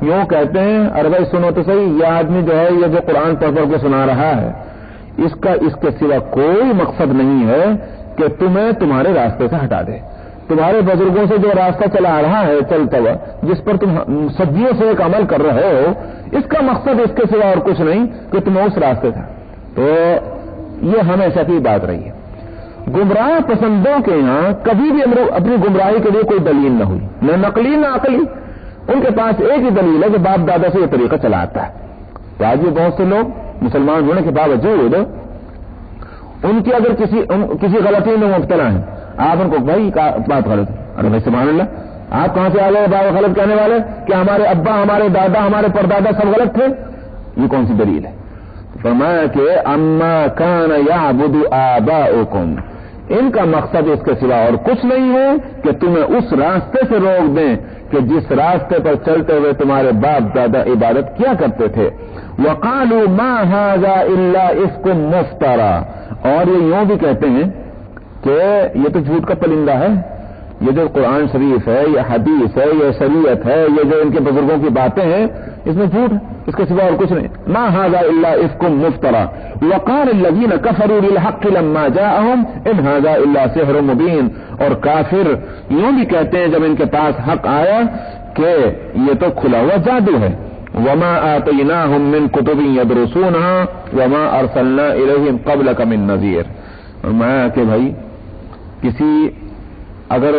یوں کہتے ہیں ارے بھائی سنو تو صحیح، یہ آدمی جو ہے یہ جو قرآن پڑھ کر کے سنا رہا ہے اس کے سوا کوئی مقصد نہیں ہے کہ تمہیں تمہارے راستے سے ہٹا دے. تمہارے بزرگوں سے جو راستہ چلا رہا ہے چلتا ہوا، جس پر تم صدیوں سے ایک عمل کر رہے ہو، اس کا مقصد اس کے سوا اور کچھ نہیں کہ تمہیں اس راستے تھا. تو یہ ہمیشہ کی بات رہی ہے. گمراہ پسندوں کے یہاں کبھی بھی اپنی گمراہی کے لیے کوئی دلیل نہ ہوئی، نہ نقلی نہ عقلی. ان کے پاس ایک ہی دلیل ہے کہ باپ دادا سے یہ طریقہ چلا آتا ہے. تو آج یہ بہت سے لوگ مسلمان ہونے کے باوجود ان کی اگر کسی غلطی میں مبتلا ہیں، آپ ان کو بھائی بات غلط ہے، ارے بھائی سبحان اللہ آپ کہاں سے آ گئے بات غلط کہنے والے؟ کہ ہمارے ابا ہمارے دادا ہمارے پردادا سب غلط تھے؟ یہ کون سی دلیل ہے؟ فرمایا کہ اما کان یعبد آباؤکم، ان کا مقصد اس کے سوا اور کچھ نہیں ہے کہ تمہیں اس راستے سے روک دیں کہ جس راستے پر چلتے ہوئے تمہارے باپ دادا عبادت کیا کرتے تھے. وقالوا ما هذا الا افک مفترا، اور یہ یوں بھی کہتے ہیں کہ یہ تو جھوٹ کا پرندہ ہے، یہ جو قرآن شریف ہے، یہ حدیث ہے، یہ شریعت ہے، یہ جو ان کے بزرگوں کی باتیں ہیں اس میں جھوٹ ہے، اس کے سوا اور کچھ نہیں. ما هذا الا افک مفترا وقال الذين كفروا للحق لما جاءهم ان هذا الا سحر مبين، اور کافر یوں بھی کہتے ہیں جب ان کے پاس حق آیا کہ یہ تو کھلا ہوا جادو ہے. وما آتيناهم من كتب يدرسونها وما ارسلنا اليهم قبلك من نذير. فرمایا کہ بھائی کسی اگر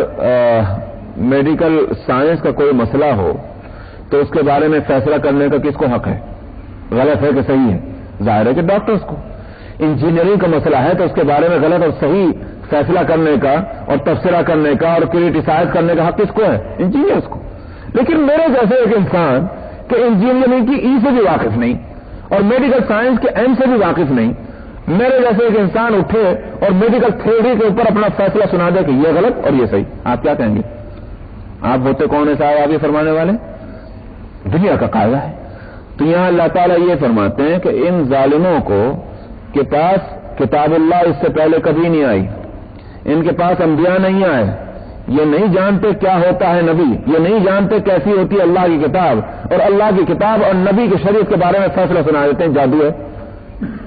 میڈیکل سائنس کا کوئی مسئلہ ہو تو اس کے بارے میں فیصلہ کرنے کا کس کو حق ہے؟ غلط ہے کہ صحیح ہے؟ ظاہر ہے کہ ڈاکٹرز کو. انجینئرنگ کا مسئلہ ہے تو اس کے بارے میں غلط اور صحیح فیصلہ کرنے کا اور تبصرہ کرنے کا اور کریٹیسائز کرنے کا حق کس کو ہے؟ انجینئرز کو. لیکن میرے جیسے ایک انسان کہ انجینئرنگ کی ای سے بھی واقف نہیں اور میڈیکل سائنس کے ایم سے بھی واقف نہیں، میرے جیسے ایک انسان اٹھے اور میڈیکل تھیوری کے اوپر اپنا فیصلہ سنا دے کہ یہ غلط اور یہ صحیح، آپ کیا کہیں گے؟ آپ ہوتے کون ہے صاحب آپ یہ فرمانے والے؟ دنیا کا قاعدہ ہے۔ تو یہاں اللہ تعالیٰ یہ فرماتے ہیں کہ ان ظالموں کو کے پاس کتاب اللہ اس سے پہلے کبھی نہیں آئی، ان کے پاس انبیاء نہیں آئے، یہ نہیں جانتے کیا ہوتا ہے نبی، یہ نہیں جانتے کیسی ہوتی ہے اللہ کی کتاب، اور اللہ کی کتاب اور نبی کی شریعت کے بارے میں فیصلہ سنا دیتے ہیں جادو ہے۔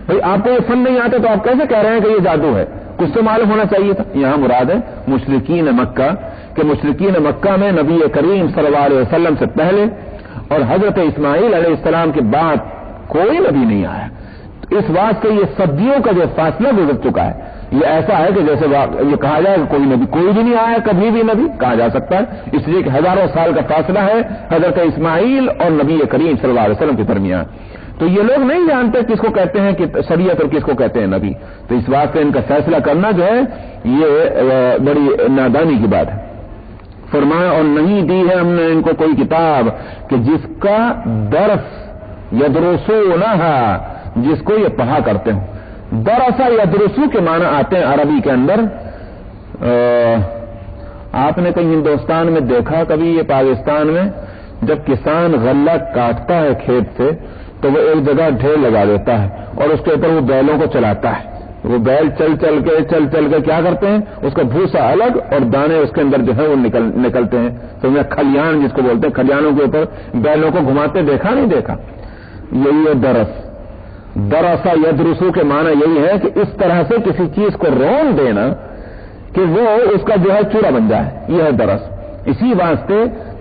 بھئی آپ کو یہ فن نہیں آتا تو آپ کیسے کہہ رہے ہیں کہ یہ جادو ہے؟ کچھ تو معلوم ہونا چاہیے تھا۔ یہاں مراد ہے مشرکین مکہ، کہ مشرکین مکہ میں نبی کریم صلی اللہ علیہ وسلم سے پہلے اور حضرت اسماعیل علیہ السلام کے بعد کوئی نبی نہیں آیا۔ اس واسطے یہ صدیوں کا جو فاصلہ گزر چکا ہے، یہ ایسا ہے کہ جیسے یہ کہا جائے کہ کوئی نبی کوئی بھی نہیں آیا، کبھی بھی نبی کہا جا سکتا ہے، اس لیے کہ ہزاروں سال کا فاصلہ ہے حضرت اسماعیل اور نبی کریم صلی اللہ علیہ وسلم کے درمیان۔ تو یہ لوگ نہیں جانتے کس کو کہتے ہیں کہ شریعت اور کس کو کہتے ہیں نبی، تو اس واسطے ان کا فیصلہ کرنا جو ہے یہ بڑی نادانی کی بات ہے۔ فرمایا اور نہیں دی ہے ہم نے ان کو کوئی کتاب کہ جس کا درس یدرسونہا، جس کو یہ پڑھا کرتے ہوں۔ درسا یدرسو کے معنی آتے ہیں عربی کے اندر۔ آپ نے کہیں ہندوستان میں دیکھا کبھی یہ پاکستان میں جب کسان غلہ کاٹتا ہے کھیت سے تو وہ ایک جگہ ڈھیر لگا دیتا ہے اور اس کے اوپر وہ بیلوں کو چلاتا ہے، وہ بیل چل چل کے کیا کرتے ہیں، اس کا بھوسا الگ اور دانے اس کے اندر جو ہے وہ نکلتے ہیں، تو میں کھلیان جس کو بولتے ہیں، کھلیانوں کے اوپر بیلوں کو گھماتے دیکھا نہیں دیکھا؟ یہی ہے درس۔ درسا یدرسو کے معنی یہی ہے کہ اس طرح سے کسی چیز کو رون دینا کہ وہ اس کا جو ہے چورا بن جائے، یہ ہے درس۔ اسی واسطے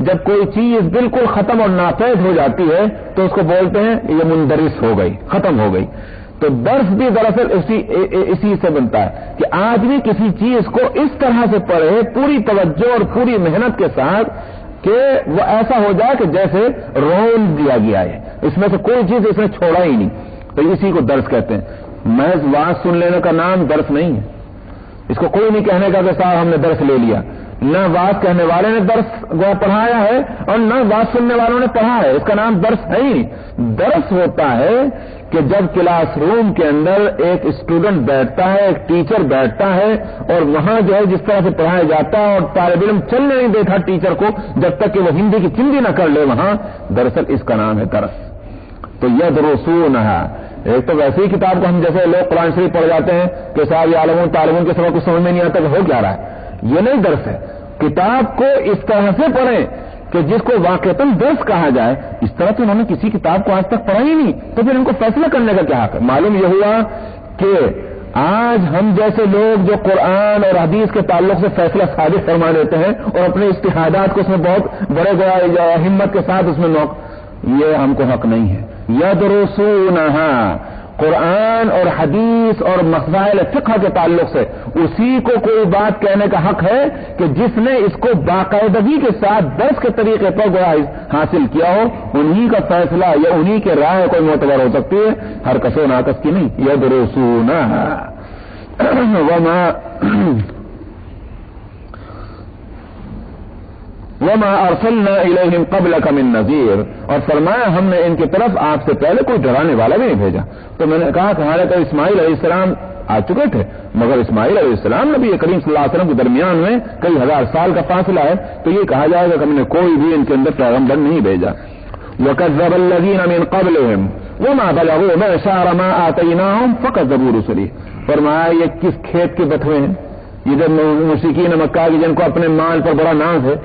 جب کوئی چیز بالکل ختم اور ناپید ہو جاتی ہے تو اس کو بولتے ہیں یہ مندرس ہو گئی، ختم ہو گئی۔ تو درس بھی دراصل اسی سے بنتا ہے کہ آدمی کسی چیز کو اس طرح سے پڑھے پوری توجہ اور پوری محنت کے ساتھ کہ وہ ایسا ہو جائے کہ جیسے رون دیا گیا ہے، اس میں سے کوئی چیز اس نے چھوڑا ہی نہیں، تو اسی کو درس کہتے ہیں۔ محض واز سن لینے کا نام درس نہیں ہے، اس کو کوئی نہیں کہنے کا کہ صاحب ہم نے درس لے لیا، نہ واز کہنے والے نے درس پڑھایا ہے اور نہ واز سننے والوں نے پڑھا ہے، اس کا نام درس ہے ہی نہیں۔ درس ہوتا ہے کہ جب کلاس روم کے اندر ایک اسٹوڈنٹ بیٹھتا ہے، ایک ٹیچر بیٹھتا ہے اور وہاں جو ہے جس طرح سے پڑھایا جاتا ہے اور طالب علم چلنے نہیں دیتا ٹیچر کو جب تک کہ وہ ہندی کی چندی نہ کر لے، وہاں دراصل اس کا نام ہے درس۔ تو یدرسونہا، ایک تو ویسے ہی کتاب کو ہم جیسے لوگ قرآن شریف پڑھ جاتے ہیں کہ صاحب عالمون طالبوں کے سبق کو سمجھ میں نہیں آتا کہ ہو کیا رہا ہے، یہ نہیں درس ہے۔ کتاب کو اس طرح سے پڑھیں کہ جس کو واقعتاً درس کہا جائے، اس طرح تو انہوں نے کسی کتاب کو آج تک پڑھا ہی نہیں، تو پھر ان کو فیصلہ کرنے کا کیا حق ہے؟ معلوم یہ ہوا کہ آج ہم جیسے لوگ جو قرآن اور حدیث کے تعلق سے فیصلہ صادق فرما دیتے ہیں اور اپنے اجتہادات کو اس میں بہت بڑے ہمت کے ساتھ اس میں یہ ہم کو حق نہیں ہے۔ یدرسونہا، قرآن اور حدیث اور مسائل فقہ کے تعلق سے اسی کو کوئی بات کہنے کا حق ہے کہ جس نے اس کو باقاعدگی کے ساتھ درس کے طریقے پر حاصل کیا ہو، انہی کا فیصلہ یا انہی کے رائے کوئی معتبر ہو سکتی ہے، ہر کس و ناقص کی نہیں۔ یدرسونہا وما ارسلنا الیہم قبلک من نذیر، اور فرمایا ہم نے ان کی طرف آپ سے پہلے کوئی ڈرانے والا بھی نہیں بھیجا۔ تو میں نے کہا کہ ہمارے تو اسماعیل علیہ السلام آ چکے تھے، مگر اسماعیل علیہ السلام نبی کریم صلی اللہ علیہ وسلم کے درمیان میں کئی ہزار سال کا فاصلہ ہے، تو یہ کہا جائے گا کہ ہم نے کوئی بھی ان کے اندر پیغمبر نہیں بھیجا۔ وکذب الذین من قبلہم وما بلغوا معشار ما آتیناہم فکذبوا رسلی، فرمایا یہ کس کھیت کے بتوے ہیں، یہ جو مشرکین مکہ کی جن کو اپنے مال پر بڑا ناز ہے،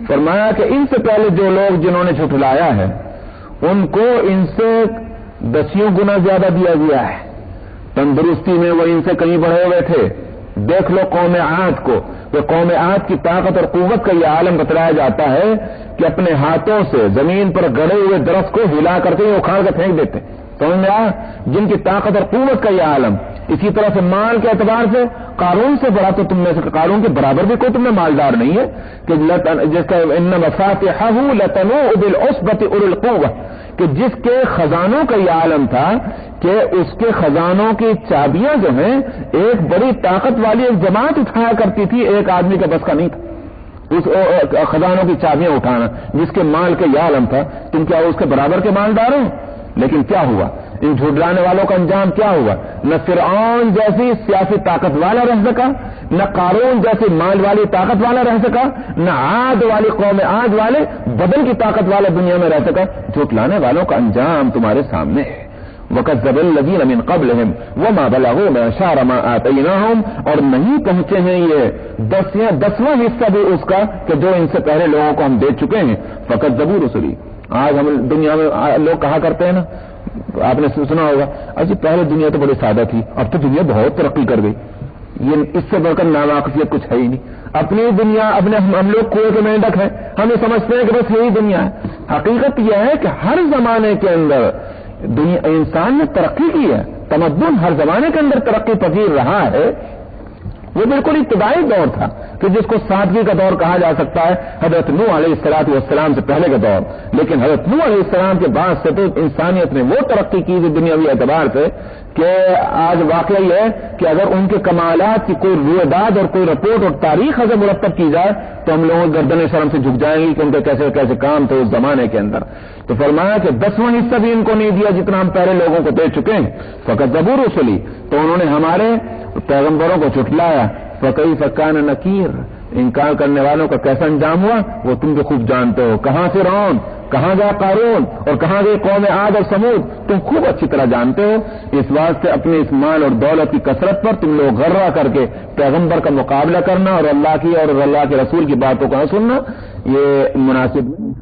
فرمایا کہ ان سے پہلے جو لوگ جنہوں نے جھٹلایا ہے ان کو ان سے 10 گنا زیادہ دیا گیا ہے، تندرستی میں وہ ان سے کہیں بڑھے ہوئے تھے۔ دیکھ لو قوم عاد کو، کہ قوم عاد کی طاقت اور قوت کا یہ عالم بتلایا جاتا ہے کہ اپنے ہاتھوں سے زمین پر گڑے ہوئے درخت کو ہلا کر کے اکھاڑ کے پھینک دیتے، سمجھ میں آیا؟ جن کی طاقت اور قوت کا یہ عالم۔ اسی طرح سے مال کے اعتبار سے قارون سے بڑا تو تم میں سے، قارون کے برابر بھی کوئی تم میں مالدار نہیں ہے، کہ جس کا ان مفاتحہ لتنوء بالعصبۃ اولي القوة، کہ جس کے خزانوں کا یہ عالم تھا کہ اس کے خزانوں کی چابیاں جو ہیں ایک بڑی طاقت والی ایک جماعت اٹھایا کرتی تھی، ایک آدمی کا بس کا نہیں تھا اس خزانوں کی چابیاں اٹھانا، جس کے مال کا یہ عالم تھا۔ تم کیا اس کے برابر کے مالدار ہو؟ لیکن کیا ہوا، ان جھٹلانے والوں کا انجام کیا ہوگا؟ نہ فرعون جیسی سیاسی طاقت والا رہ سکا، نہ قارون جیسی مال والی طاقت والا رہ سکا، نہ عاد والی قوم عاد والے بدن کی طاقت والا دنیا میں رہ سکا۔ جھٹلانے والوں کا انجام تمہارے سامنے ہے۔ وَكَذَّبَ الَّذِينَ مِن قَبْلِهِمْ وَمَا بَلَغُوا مَعْشَارَ مَا آتَيْنَاهُمْ، اور نہیں پہنچے ہیں یہ دسواں حصہ بھی اس کا کہ جو ان سے پہلے لوگوں کو ہم دے چکے ہیں۔ فَكَذَّبُوا رُسُلِي، آج ہم دنیا میں لوگ کہا کرتے ہیں نا، آپ نے سنا ہوگا، اجی پہلے دنیا تو بڑی سادہ تھی، اب تو دنیا بہت ترقی کر گئی۔ یہ اس سے بڑھ کر ناواقفیت کچھ ہے ہی نہیں۔ اپنی دنیا اپنے ہم لوگ کنویں کے مینڈک ہیں، ہم یہ سمجھتے ہیں کہ بس یہی دنیا ہے۔ حقیقت یہ ہے کہ ہر زمانے کے اندر دنیا انسان نے ترقی کی ہے، تمدن ہر زمانے کے اندر ترقی پذیر رہا ہے۔ وہ بالکل ابتدائی دور تھا کہ جس کو سادگی کا دور کہا جا سکتا ہے، حضرت نوح علیہ السلام سے پہلے کا دور، لیکن حضرت نوح علیہ السلام کے بعد سے تو انسانیت نے وہ ترقی کی تھی دنیاوی اعتبار سے کہ آج واقعہ یہ ہے کہ اگر ان کے کمالات کی کوئی رویداد اور کوئی رپورٹ اور تاریخ اگر مرتب کی جائے تو ہم لوگوں گردن شرم سے جھک جائیں گے کہ ان کے کیسے کیسے کام تھے اس زمانے کے اندر۔ تو فرمایا کہ 10واں حصہ بھی ان کو نہیں دیا جتنا ہم پہلے لوگوں کو دے چکے ہیں۔ فَكَذَّبُوا رُسُلِي، تو انہوں نے ہمارے پیغمبروں کو جھٹلایا۔ فَكَيْفَ كَانَ نَكِيرٌ، انکار کرنے والوں کا کیسا انجام ہوا وہ تم بھی خوب جانتے ہو۔ کہاں فرعون، کہاں گیا قارون اور کہاں گئی قوم عاد اور سمود، تم خوب اچھی طرح جانتے ہو۔ اس واسطے اپنے اس مال اور دولت کی کثرت پر تم لوگ غرہ کر کے پیغمبر کا مقابلہ کرنا اور اللہ کی اور اللہ کے رسول کی باتوں کو نہ سننا یہ مناسب نہیں۔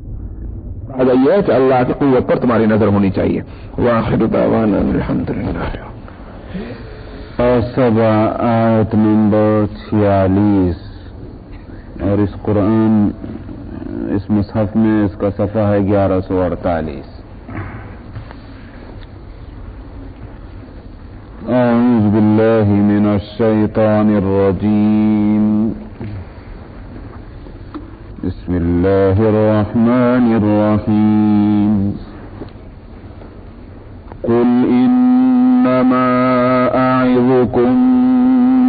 اگر یہ ہے کہ اللہ کی قوت پر تمہاری نظر ہونی چاہیے۔ وآخر دعوانا الحمدللہ۔ سبع آیت نمبر 46، اور اس قرآن اس مصحف میں اس کا صفحہ ہے 1148۔ اعوذ باللہ من الشیطان الرجیم، بسم اللہ الرحمن الرحیم۔ قل انما اعظکم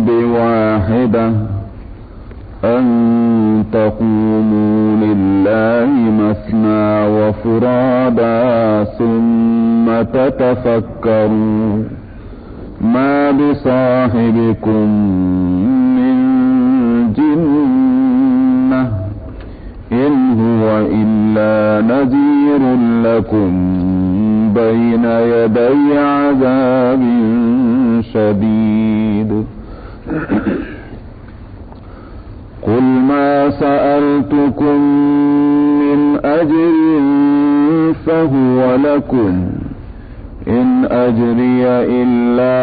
بواحدہ ان تقوموا للہ مثنى وفرادا ثم تتفکروا ما بصاحبكم من جنة إن هو إلا نذير لكم بين يدي عذاب شديد۔ قل ما سألتكم من أجر فهو لكم إن أجري إلا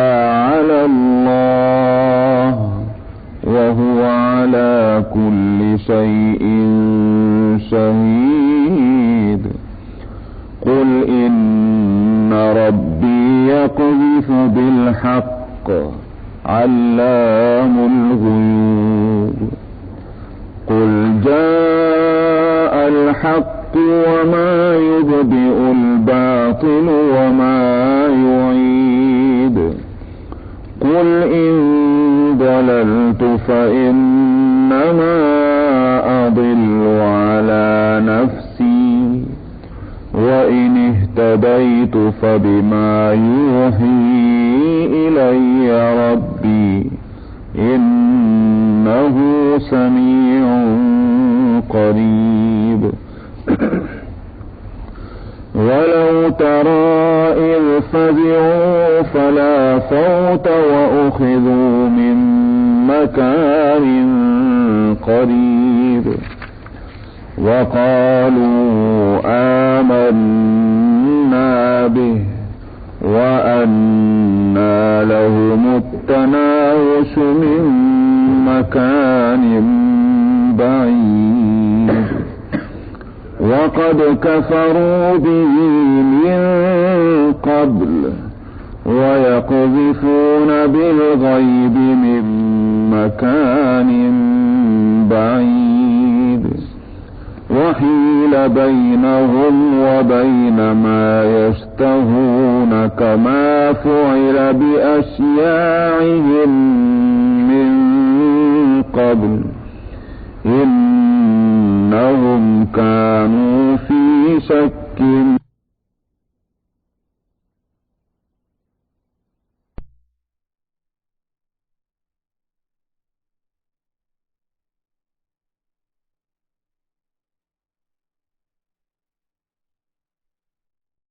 على الله وهو على كل شيء شهيد۔ قل إن ربي يقذف بالحق علام الغيوب۔ قل جاء الحق وما يبدئ الباطل وما يعيد۔ قل إن ضللت فإنما أضل على نفسي وإن اهتديت فبما يوحي إلي ربي إنه سميع قريب۔ ولو ترى إذ فزعوا فلا فوت وأخذوا من مكان قريب وقالوا آمنا به وأنى لهم التناوش من مكان بعيد وقد كفروا به من قبل ويقذفون بالغيب من مكان بعيد وحيل بينهم وبين ما يشتهون كما فعل بأشياعهم من قبل إنهم كانوا في شك